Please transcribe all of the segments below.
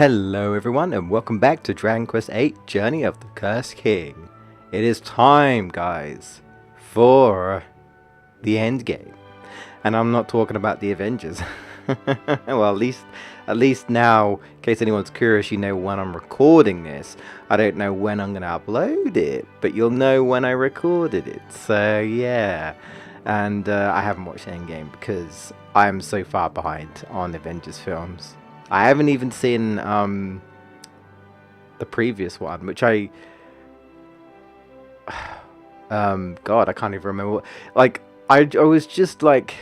Hello everyone and welcome back to Dragon Quest VIII Journey of the Cursed King. It is time, guys, for the end game. And I'm not talking about the Avengers. Well, at least now, in case anyone's curious, you know when I'm recording this. I don't know when I'm going to upload it, but you'll know when I recorded it. So yeah, and I haven't watched Endgame because I am so far behind on Avengers films. I haven't even seen the previous one, which God, I can't even remember. Like, I was just like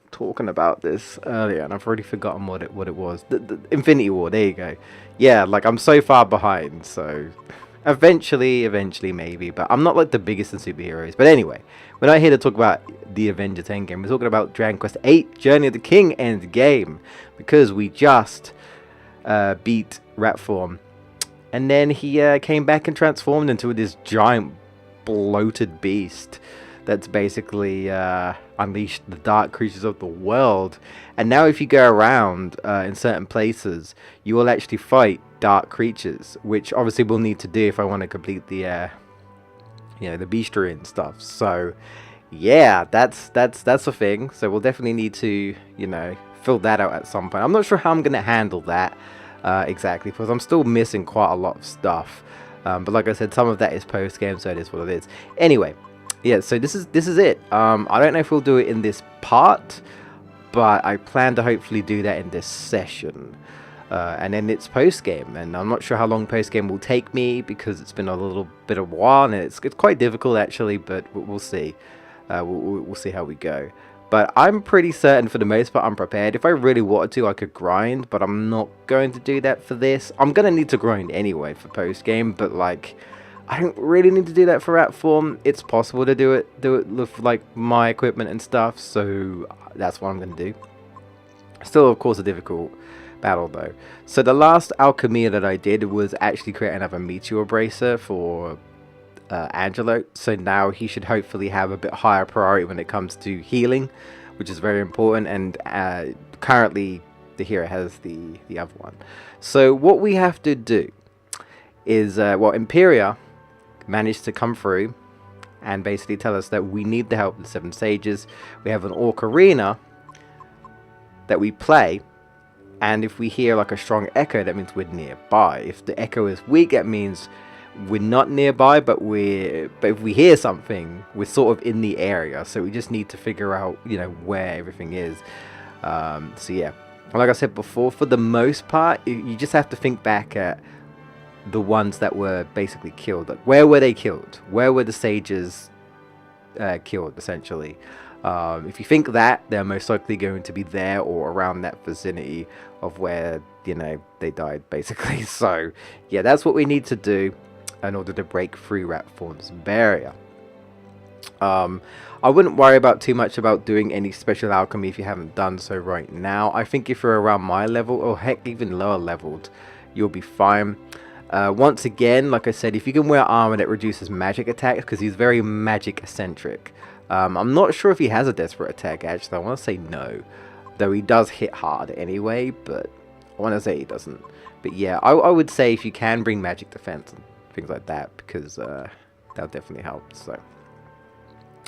talking about this earlier, and I've already forgotten what it was. The Infinity War. There you go. Yeah, like I'm so far behind. So eventually maybe, but I'm not like the biggest in superheroes. But anyway, we're not here to talk about the Avengers Endgame. We're talking about Dragon Quest VIII Journey of the King Endgame, because we just beat Rapthorn, and then he came back and transformed into this giant bloated beast that's basically unleashed the dark creatures of the world. And now if you go around in certain places, you will actually fight dark creatures, which obviously we'll need to do if I want to complete the the bestiary and stuff. So yeah, that's a thing. So we'll definitely need to fill that out at some point. I'm not sure how I'm gonna handle that exactly, because I'm still missing quite a lot of stuff, but like I said, some of that is post game, so it is what it is. Anyway, yeah, so this is it. I don't know if we'll do it in this part, but I plan to hopefully do that in this session. And then it's post game, and I'm not sure how long post game will take me because it's been a little bit of a while, and it's quite difficult actually, but we'll see. We'll see how we go. But I'm pretty certain for the most part I'm prepared. If I really wanted to, I could grind, but I'm not going to do that for this. I'm going to need to grind anyway for post game, but like, I don't really need to do that for Rapthorn. It's possible to do it with like my equipment and stuff, so that's what I'm going to do. Still, of course, a difficult battle though. So the last alchemy that I did was actually create another meteor bracer for Angelo, so now he should hopefully have a bit higher priority when it comes to healing, which is very important. And currently the hero has the other one. So what we have to do is Imperia managed to come through and basically tell us that we need the help of the 7 sages. We have an orc arena that we play, and if we hear like a strong echo, that means we're nearby. If the echo is weak, that means we're not nearby, but if we hear something, we're sort of in the area. So we just need to figure out where everything is. So yeah, like I said before, for the most part you just have to think back at the ones that were basically killed. Like, where were they killed? Where were the sages killed, essentially? If you think that, they're most likely going to be there or around that vicinity of where they died, basically. So yeah, that's what we need to do in order to break through Rapthorn's barrier. I wouldn't worry about too much about doing any special alchemy if you haven't done so right now. I think if you're around my level, or heck, even lower leveled, you'll be fine. Once again, like I said, if you can wear armor that reduces magic attacks, because he's very magic eccentric. I'm not sure if he has a desperate attack, actually. I want to say no, though he does hit hard anyway, but I want to say he doesn't. But yeah, I would say if you can bring magic defense and things like that, because that'll definitely help.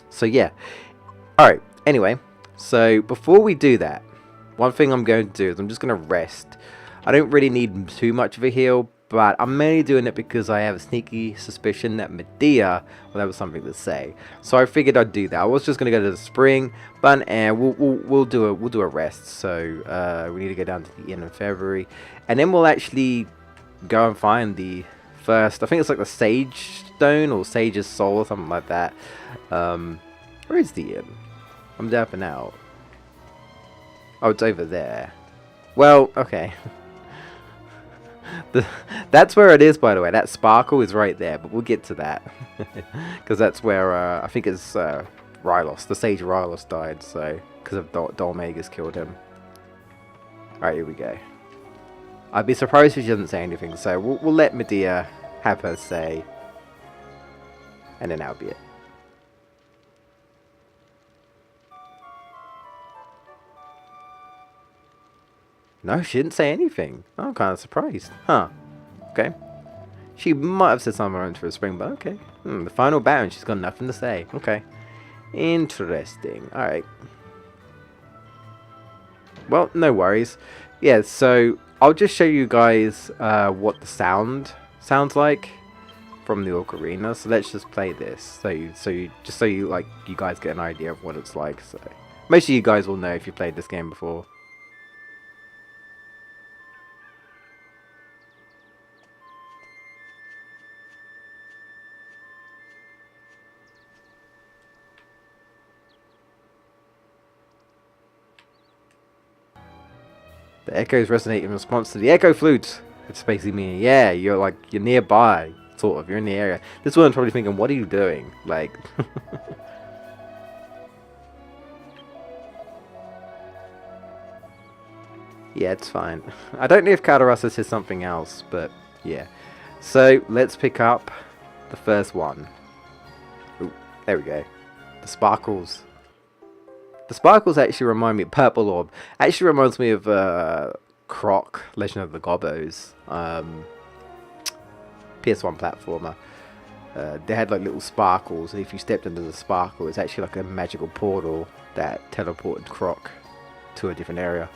So yeah, alright, anyway, so before we do that, one thing I'm going to do is I'm just going to rest. I don't really need too much of a heal, but I'm mainly doing it because I have a sneaky suspicion that Medea will have something to say. So I figured I'd do that. I was just going to go to the spring, but we'll do a rest. So we need to go down to the inn in February, and then we'll actually go and find the first, I think it's like the Sage Stone or Sage's Soul or something like that. Where is the inn? I'm dapping out. Oh, it's over there. Well, okay. That's where it is, by the way. That sparkle is right there, but we'll get to that. Because that's where, I think it's Rylos, the Sage Rylos died, so, because of Dolmagus killed him. Alright, here we go. I'd be surprised if she doesn't say anything, so we'll let Medea have her say, and then that'll be it. No, she didn't say anything. I'm kind of surprised. Huh. Okay. She might have said something around for a spring, but okay. The final bound, she's got nothing to say. Okay. Interesting. Alright. Well, no worries. Yeah, so I'll just show you guys what the sound sounds like from the ocarina. So let's just play this. So you guys get an idea of what it's like. So most of you guys will know if you played this game before. The echoes resonate in response to the echo flute. It's basically meaning, yeah, you're nearby, sort of. You're in the area. This one's probably thinking, what are you doing? Like, yeah, it's fine. I don't know if Calderasa says something else, but yeah. So let's pick up the first one. Ooh, there we go. The sparkles. The sparkles actually remind me, Purple Orb, actually reminds me of Croc, Legend of the Gobbos, PS1 platformer. They had like little sparkles, and if you stepped into the sparkle, it's actually like a magical portal that teleported Croc to a different area.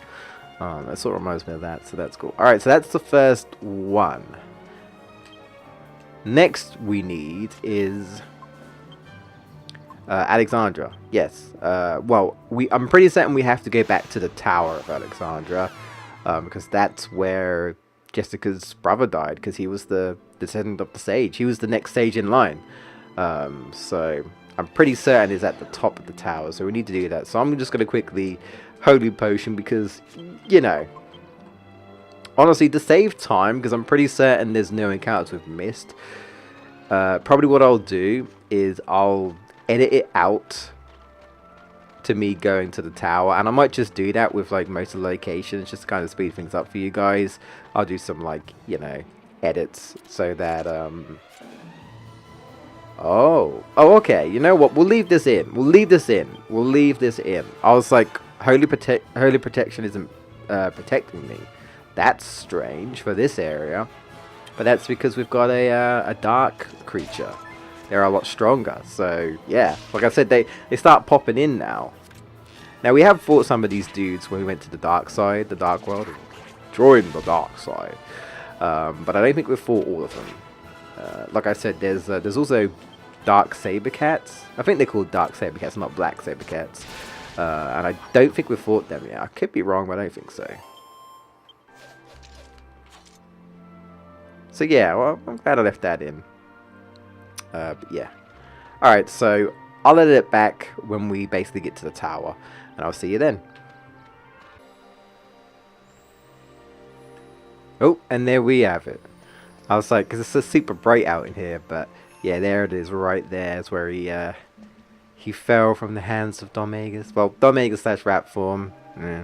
That sort of reminds me of that, so that's cool. Alright, so that's the first one. Next we need is Alexandra. Yes. Well, I'm pretty certain we have to go back to the Tower of Alexandra, because that's where Jessica's brother died, because he was the descendant of the sage. He was the next sage in line. So I'm pretty certain it's at the top of the tower, so we need to do that. So I'm just going to quickly Holy Potion, because, you know, honestly, to save time, because I'm pretty certain there's no encounters we've missed, probably what I'll do is I'll edit it out to me going to the tower, and I might just do that with like most of the locations just to kind of speed things up for you guys. I'll do some, like, you know, edits so that oh okay, you know what, we'll leave this in. I was like, holy protection isn't protecting me. That's strange for this area, but that's because we've got a dark creature. They're a lot stronger, so yeah, like I said, they start popping in now. Now, we have fought some of these dudes when we went to the dark side, the dark world, join the dark side, but I don't think we've fought all of them. Like I said, there's also dark saber cats. I think they're called dark saber cats, not black saber cats, and I don't think we've fought them yet. I could be wrong, but I don't think so. So yeah, well, I'm glad I left that in. But yeah. Alright, so I'll edit it back when we basically get to the tower, and I'll see you then. Oh, and there we have it. I was like, because it's so super bright out in here, but yeah, there it is, right there is where he fell from the hands of Domagus. Well, Domagus / Rapthorn. Yeah.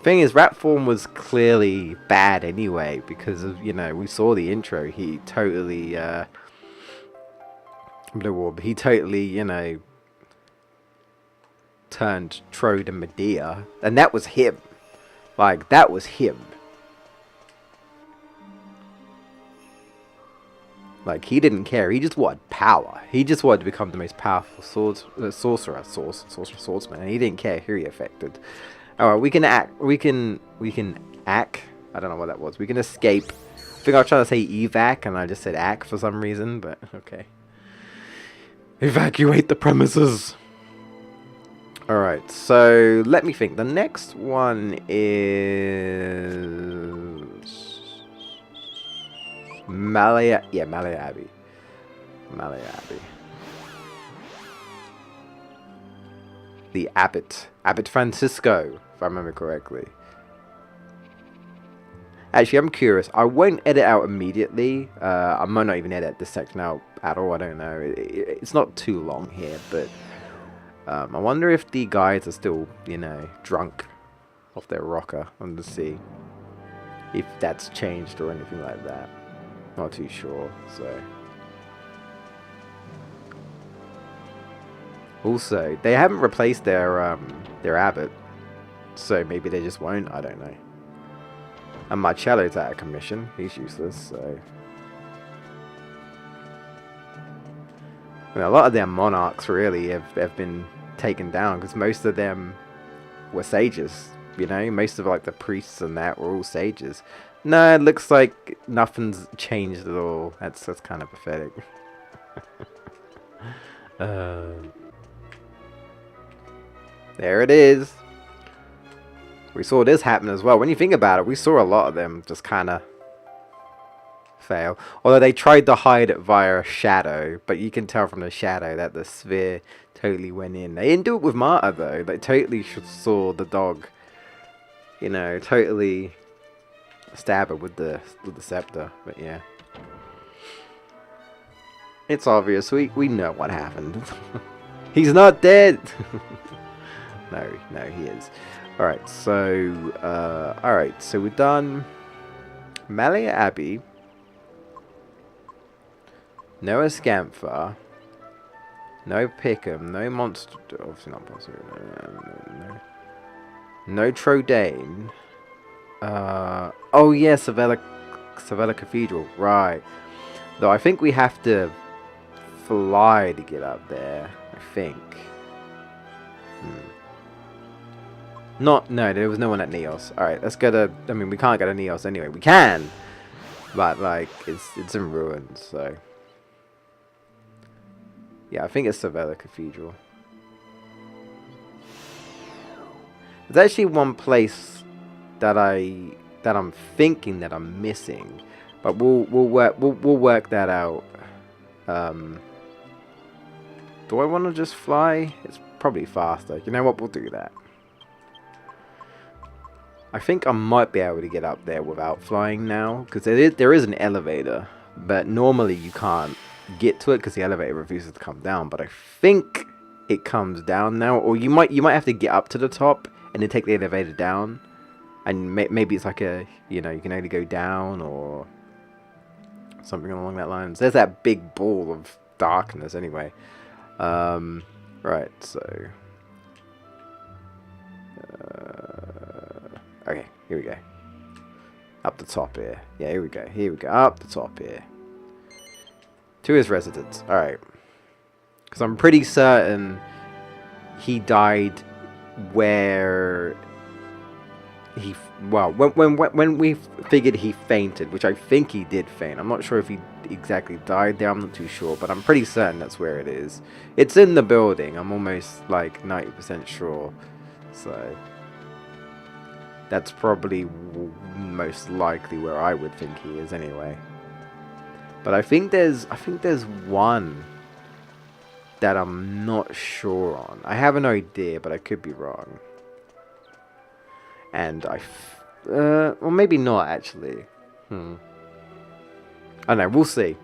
Thing is, Rapthorn was clearly bad anyway, because of, you know, we saw the intro. He totally Blue Orb. He totally, you know, turned Trode and Medea, and that was him. Like, that was him. Like, he didn't care. He just wanted power. He just wanted to become the most powerful sorcerer, swordsman, and he didn't care who he affected. Alright, we can act. We can act. I don't know what that was. We can escape. I think I was trying to say evac, and I just said act for some reason, but okay. Evacuate the premises. Alright, so let me think. The next one is Malaya. Yeah, Malaya Abbey. Malaya Abbey. The Abbot Francisco, if I remember correctly. Actually, I'm curious. I won't edit out immediately. I might not even edit this section out at all. I don't know. It's not too long here, but I wonder if the guys are still, you know, drunk off their rocker. I'm to see if that's changed or anything like that. Not too sure. So, also, they haven't replaced their abbot. So maybe they just won't. I don't know. And Marcello's out of commission. He's useless. So I mean, a lot of their monarchs really have been taken down because most of them were sages. You know, most of like the priests and that were all sages. No, it looks like nothing's changed at all. That's kind of pathetic. There it is. We saw this happen as well. When you think about it, we saw a lot of them just kind of fail. Although they tried to hide it via a shadow, but you can tell from the shadow that the sphere totally went in. They didn't do it with Marta though. They totally saw the dog, you know, totally stab her with the scepter. But yeah, it's obvious. We know what happened. He's not dead. No, he is. Alright, so we're done. Malia Abbey. No Escamphar. No Pickham. No Monster. Obviously not possible. No Trodane. Oh yeah, Savella Cathedral. Right. Though I think we have to fly to get up there. I think. No, there was no one at Neos. Alright, let's go to... I mean, we can't go to Neos anyway. We can! But, like, it's in ruins, so... Yeah, I think it's Savella Cathedral. There's actually one place that I'm thinking that I'm missing. But we'll work that out. Do I want to just fly? It's probably faster. You know what? We'll do that. I think I might be able to get up there without flying now, because there is an elevator, but normally you can't get to it because the elevator refuses to come down. But I think it comes down now, or you might have to get up to the top and then take the elevator down, and maybe it's like a, you know, you can only go down or something along that lines. There's that big ball of darkness anyway. Right, so. Okay, here we go. Up the top here. Yeah, here we go. Up the top here. To his residence. Alright. Because I'm pretty certain he died where he... Well, when we figured he fainted, which I think he did faint. I'm not sure if he exactly died there. I'm not too sure. But I'm pretty certain that's where it is. It's in the building. I'm almost like 90% sure. So... That's probably most likely where I would think he is anyway. But I think there's one that I'm not sure on. I have an idea, but I could be wrong. And well, maybe not actually. I don't know. We'll see.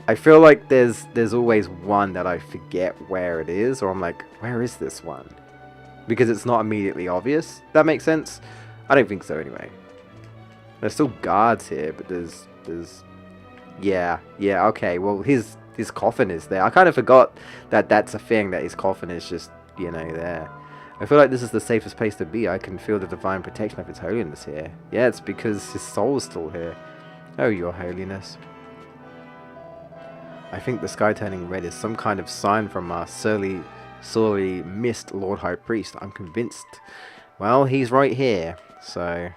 I feel like there's always one that I forget where it is, or I'm like, where is this one? Because it's not immediately obvious. That makes sense? I don't think so anyway. There's still guards here, but there's yeah, okay. Well, his coffin is there. I kind of forgot that that's a thing, that his coffin is just, you know, there. I feel like this is the safest place to be. I can feel the divine protection of His Holiness here. Yeah, it's because his soul is still here. Oh, Your Holiness. I think the sky turning red is some kind of sign from our sorely missed Lord High Priest. I'm convinced. Well, he's right here. So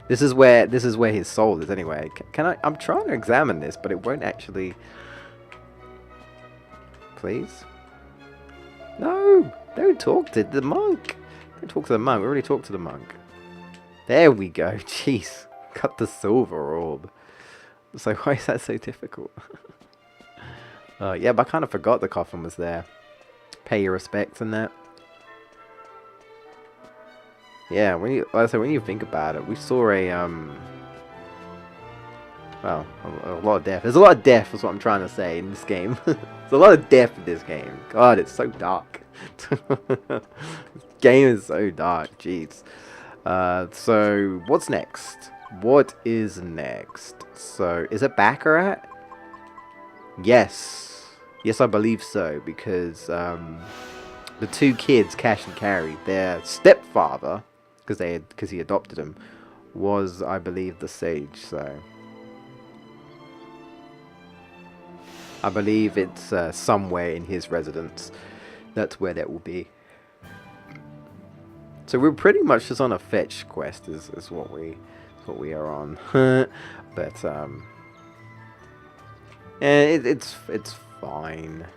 this is where his soul is anyway. I'm trying to examine this, but it won't actually. Please? No! Don't talk to the monk! Don't talk to the monk. We already talked to the monk. There we go. Jeez. Got the silver orb. So why is that so difficult? Yeah, but I kind of forgot the coffin was there. Pay your respects and that. Yeah, when you think about it, we saw a well, a lot of death. There's a lot of death, is what I'm trying to say in this game. There's a lot of death in this game. God, it's so dark. This game is so dark. Jeez. So what's next? What is next? So is it Baccarat? Yes. Yes, I believe so, because the two kids, Cash and Carrie, their stepfather, because he adopted him, was, I believe, the sage. So I believe it's somewhere in his residence. That's where that will be. So we're pretty much just on a fetch quest, is what we are on. But it's fine.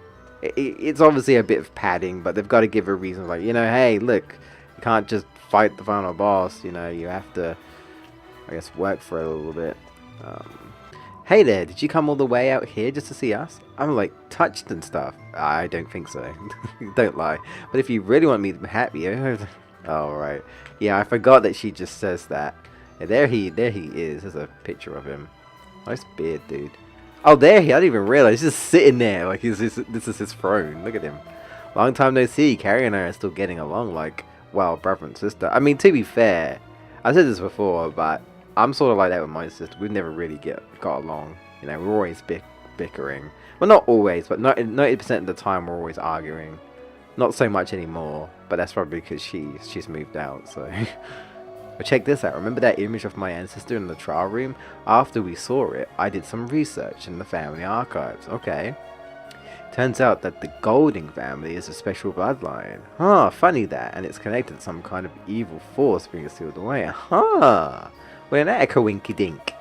It's obviously a bit of padding, but they've got to give a reason, like, you know, hey, look, you can't just fight the final boss. You know, you have to, I guess, work for it a little bit. Hey there, did you come all the way out here just to see us? I'm like touched and stuff. I don't think so. Don't lie. But if you really want me to be happy, oh right. Yeah, I forgot that she just says that. Yeah, there he is. There's a picture of him. Nice beard, dude. Oh, there he. I didn't even realize. He's just sitting there like this is his throne. Look at him. Long time no see. Carrie and I are still getting along like, well, brother and sister. I mean, to be fair, I said this before, but I'm sort of like that with my sister. We've never really got along. You know, we're always bickering. Well, not always, but 90% of the time we're always arguing. Not so much anymore, but that's probably because she's moved out. So, but check this out. Remember that image of my ancestor in the trial room? After we saw it, I did some research in the family archives. Okay. Turns out that the Golding family is a special bloodline. Huh, funny that. And it's connected to some kind of evil force being sealed away. Huh. Well, an echo-winky dink.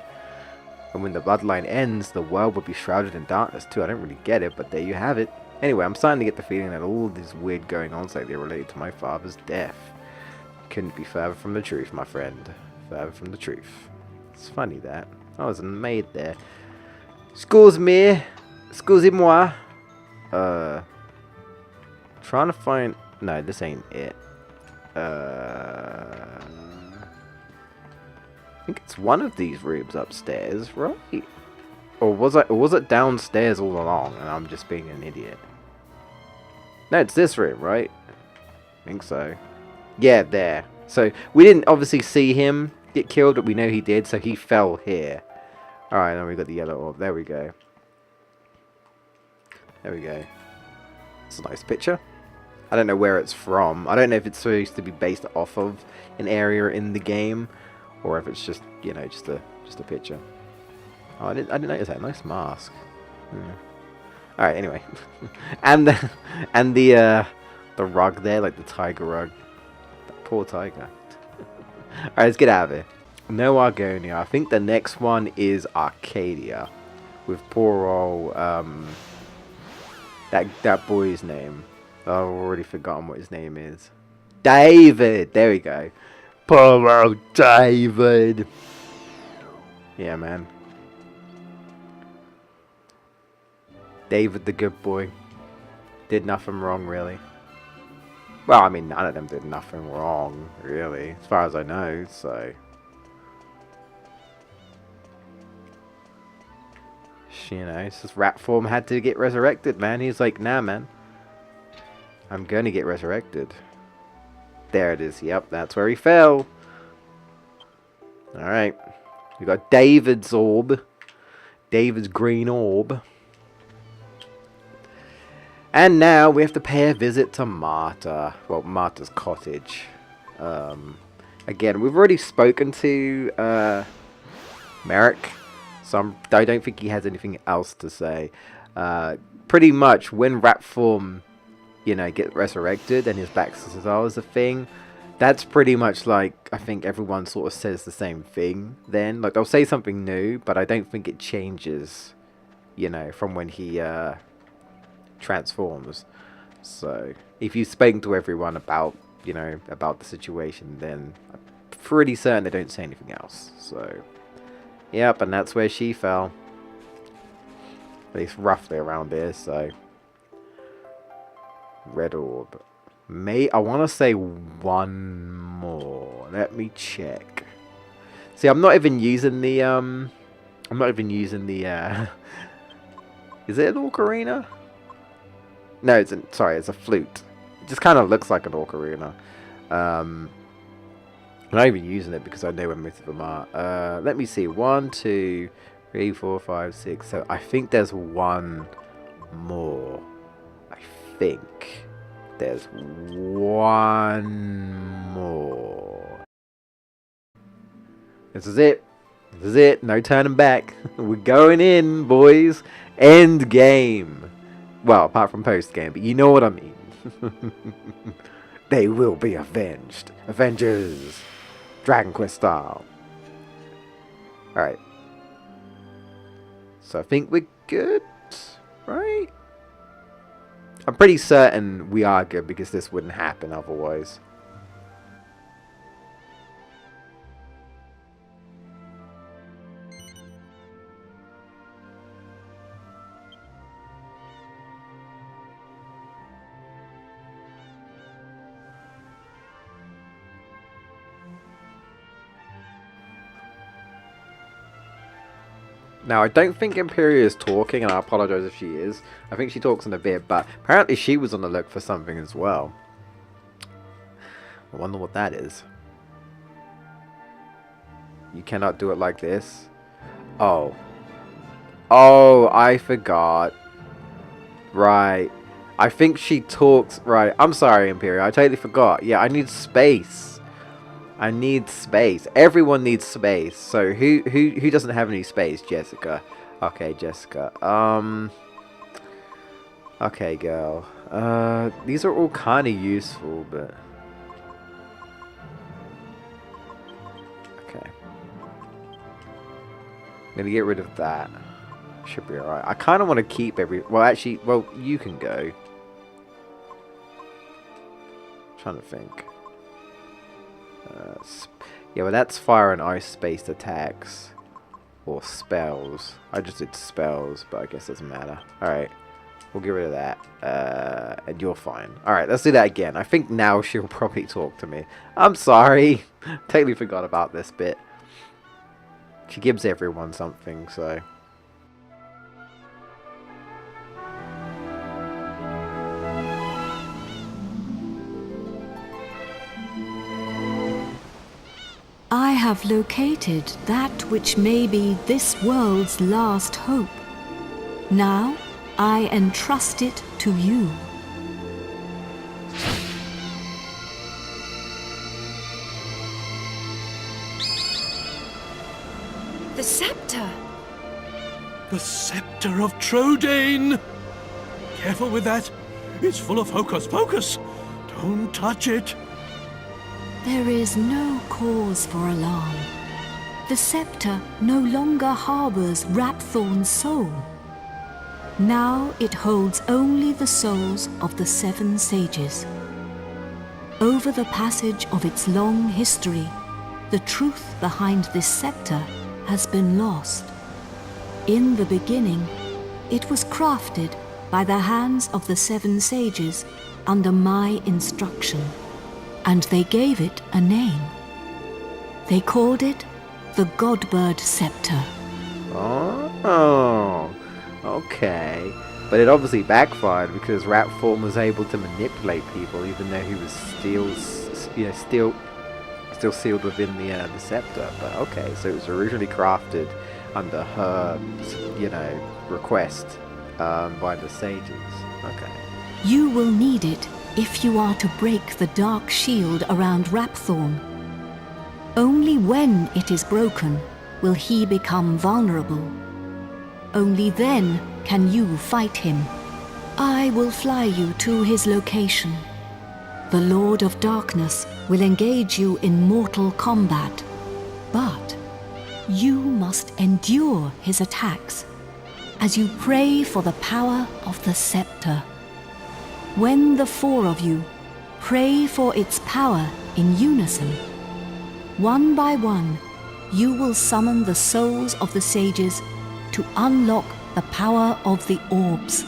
And when the bloodline ends, the world will be shrouded in darkness too. I don't really get it, but there you have it. Anyway, I'm starting to get the feeling that all this weird going on lately are related to my father's death. Couldn't be further from the truth, my friend. Further from the truth. It's funny that. I was a maid there. Excuse-moi. Excusez-moi. Trying to find... No, this ain't it. I think it's one of these rooms upstairs, right? Or was it downstairs all along and I'm just being an idiot? No, it's this room, right? I think so. Yeah, there. So we didn't obviously see him get killed, but we know he did, so he fell here. Alright, then we got the yellow orb. There we go. There we go. It's a nice picture. I don't know where it's from. I don't know if it's supposed to be based off of an area in the game, or if it's just, you know, just a picture. Oh, I didn't notice that. Nice mask. All right. Anyway, and the rug there, like the tiger rug. That poor tiger. All right, let's get out of here. No Argonia. I think the next one is Arcadia, with poor old that boy's name. I've already forgotten what his name is. David. There we go. Poor old David. Yeah, man. David the good boy. Did nothing wrong, really. Well, I mean, none of them did nothing wrong, really. As far as I know, so... You know, it's just Rapthorn had to get resurrected, man. He's like, nah, man. I'm gonna get resurrected. There it is. Yep, that's where he fell. Alright. We got David's orb. David's green orb. And now we have to pay a visit to Marta. Well, Marta's cottage. Again, we've already spoken to Merrick. So I don't think he has anything else to say. Pretty much when Rapthorn, you know, get resurrected and his Baxter is a thing, that's pretty much like, I think everyone sort of says the same thing then. Like, they'll say something new, but I don't think it changes, you know, from when he transforms. So, if you've spoken to everyone about, you know, about the situation, then I'm pretty certain they don't say anything else. So, yep, and that's where she fell. At least roughly around here, so... Red orb. I want to say one more. Let me check. See, I'm not even using the, is it an ocarina? No, it's a flute. It just kind of looks like an ocarina. I'm not even using it because I know where most of them are. Let me see. 1, 2, 3, 4, 5, 6, 7. I think there's one more. I think. There's one more. This is it. This is it. No turning back. We're going in, boys. End game. Well, apart from post game, but you know what I mean. They will be avenged. Avengers. Dragon Quest style. Alright. So I think we're good, right? I'm pretty certain we are good because this wouldn't happen otherwise. Now, I don't think Imperia is talking, and I apologize if she is. I think she talks in a bit, but apparently she was on the look for something as well. I wonder what that is. You cannot do it like this. Oh. Oh, I forgot. Right. I think she talks... Right. I'm sorry, Imperia. I totally forgot. Yeah, I need space. I need space. Everyone needs space. So who doesn't have any space? Jessica. Okay, Jessica. Okay, girl. These are all kind of useful, but okay. I'm gonna get rid of that. Should be alright. I kind of want to keep well, actually, well, you can go. Trying to think. Yeah, well, that's fire and ice-based attacks. Or spells. I just did spells, but I guess it doesn't matter. Alright. We'll get rid of that. And you're fine. Alright, let's do that again. I think now she'll probably talk to me. I'm sorry. Totally forgot about this bit. She gives everyone something, so... I have located that which may be this world's last hope. Now, I entrust it to you. The scepter! The scepter of Trodain! Careful with that. It's full of hocus pocus. Don't touch it. There is no cause for alarm. The scepter no longer harbors Rapthorn's soul. Now it holds only the souls of the 7 sages. Over the passage of its long history, the truth behind this scepter has been lost. In the beginning, it was crafted by the hands of the 7 sages under my instruction. And they gave it a name. They called it the Godbird Scepter. Oh, okay. But it obviously backfired because Rapthorn was able to manipulate people, even though he was still sealed within the scepter. But okay, so it was originally crafted under her, request by the sages. Okay. You will need it if you are to break the dark shield around Rapthorn. Only when it is broken will he become vulnerable. Only then can you fight him. I will fly you to his location. The Lord of Darkness will engage you in mortal combat, but you must endure his attacks as you pray for the power of the scepter. When the 4 of you pray for its power in unison, one by one, you will summon the souls of the sages to unlock the power of the orbs.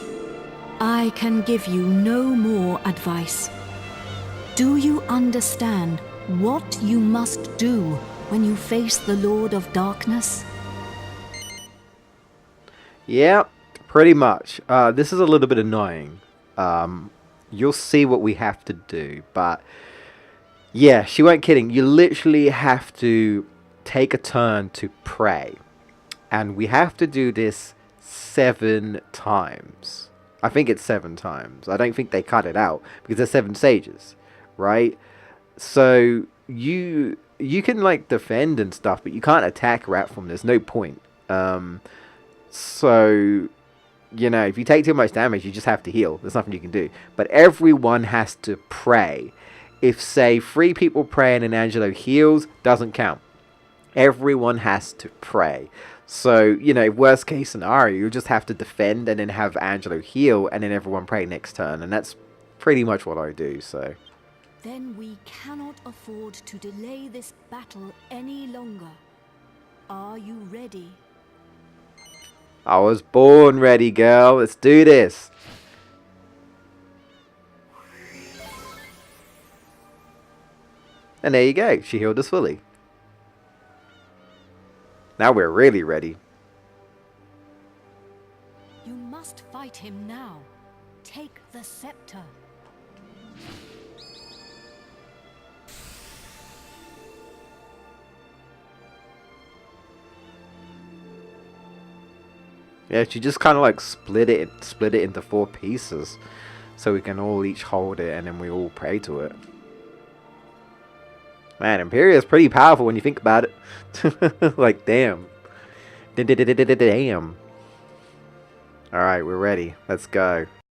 I can give you no more advice. Do you understand what you must do when you face the Lord of Darkness? Yeah, pretty much. This is a little bit annoying. You'll see what we have to do, but yeah, she weren't kidding. You literally have to take a turn to pray, and we have to do this 7 times. I think it's 7 times. I don't think they cut it out because there's 7 stages, right? So you can like defend and stuff, but you can't attack Rapthorn. There's no point. So you know, if you take too much damage, you just have to heal. There's nothing you can do. But everyone has to pray. If, say, 3 people pray and an Angelo heals, doesn't count. Everyone has to pray. So, you know, worst case scenario, you'll just have to defend and then have Angelo heal and then everyone pray next turn. And that's pretty much what I do, so. Then we cannot afford to delay this battle any longer. Are you ready? I was born ready, girl. Let's do this. And there you go. She healed us fully. Now we're really ready. You must fight him now. Take the scepter. Yeah, she just kind of like split it into 4 pieces, so we can all each hold it, and then we all pray to it. Man, Imperia is pretty powerful when you think about it. Like, damn. Damn. Alright, we're ready. Let's go.